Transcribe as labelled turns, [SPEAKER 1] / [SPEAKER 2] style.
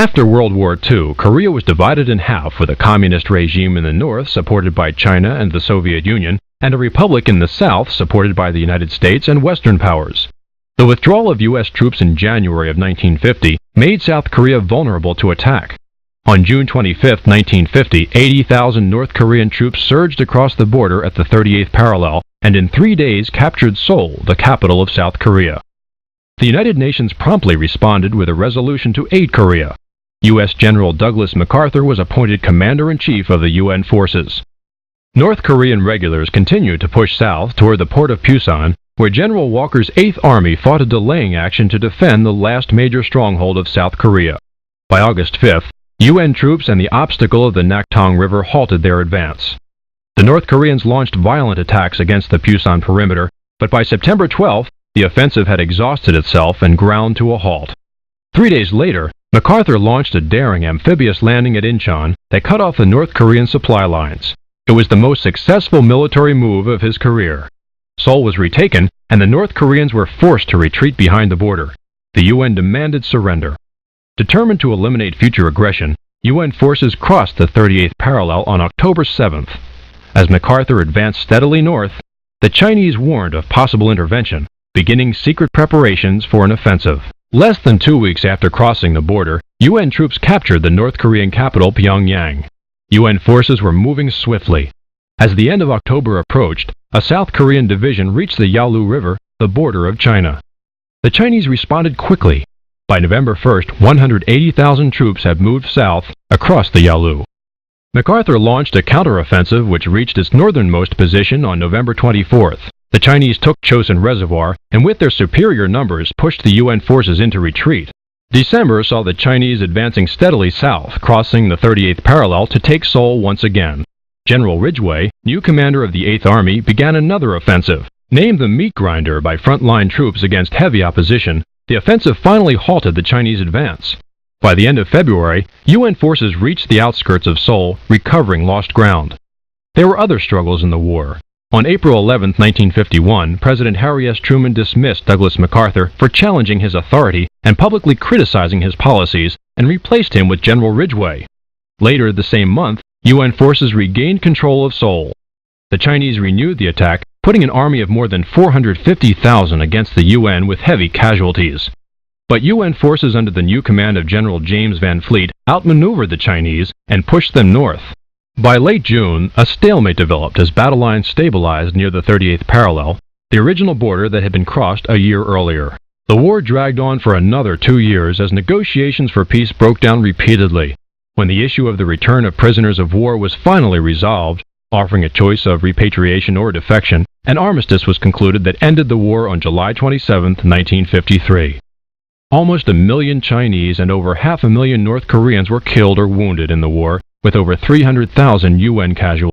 [SPEAKER 1] After World War II, Korea was divided in half with a communist regime in the north supported by China and the Soviet Union, and a republic in the south supported by the United States and Western powers. The withdrawal of U.S. troops in January of 1950 made South Korea vulnerable to attack. On June 25, 1950, 80,000 North Korean troops surged across the border at the 38th parallel and in 3 days captured Seoul, the capital of South Korea. The United Nations promptly responded with a resolution to aid Korea. U.S. General Douglas MacArthur was appointed Commander-in-Chief of the UN forces. North Korean regulars continued to push south toward the port of Pusan, where General Walker's 8th Army fought a delaying action to defend the last major stronghold of South Korea. By August 5th, UN troops and the obstacle of the Naktong River halted their advance. The North Koreans launched violent attacks against the Pusan perimeter, but by September 12th, the offensive had exhausted itself and ground to a halt. 3 days later, MacArthur launched a daring amphibious landing at Incheon that cut off the North Korean supply lines. It was the most successful military move of his career. Seoul was retaken, and the North Koreans were forced to retreat behind the border. The UN demanded surrender. Determined to eliminate future aggression, UN forces crossed the 38th parallel on October 7th. As MacArthur advanced steadily north, the Chinese warned of possible intervention, beginning secret preparations for an offensive. Less than 2 weeks after crossing the border, UN troops captured the North Korean capital Pyongyang. UN forces were moving swiftly. As the end of October approached, a South Korean division reached the Yalu River, the border of China. The Chinese responded quickly. By November 1st, 180,000 troops had moved south across the Yalu. MacArthur launched a counteroffensive which reached its northernmost position on November 24th. The Chinese took Chosin Reservoir and with their superior numbers pushed the UN forces into retreat. December saw the Chinese advancing steadily south, crossing the 38th parallel to take Seoul once again. General Ridgway, new commander of the 8th Army, began another offensive. Named the Meat Grinder by frontline troops against heavy opposition, the offensive finally halted the Chinese advance. By the end of February, UN forces reached the outskirts of Seoul, recovering lost ground. There were other struggles in the war. On April 11, 1951, President Harry S. Truman dismissed Douglas MacArthur for challenging his authority and publicly criticizing his policies and replaced him with General Ridgway. Later the same month, UN forces regained control of Seoul. The Chinese renewed the attack, putting an army of more than 450,000 against the UN with heavy casualties. But UN forces under the new command of General James Van Fleet outmaneuvered the Chinese and pushed them north. By late June, a stalemate developed as battle lines stabilized near the 38th parallel, the original border that had been crossed a year earlier. The war dragged on for another 2 years as negotiations for peace broke down repeatedly. When the issue of the return of prisoners of war was finally resolved, offering a choice of repatriation or defection, an armistice was concluded that ended the war on July 27, 1953. Almost 1 million Chinese and over 500,000 North Koreans were killed or wounded in the war, with over 300,000 UN casualties.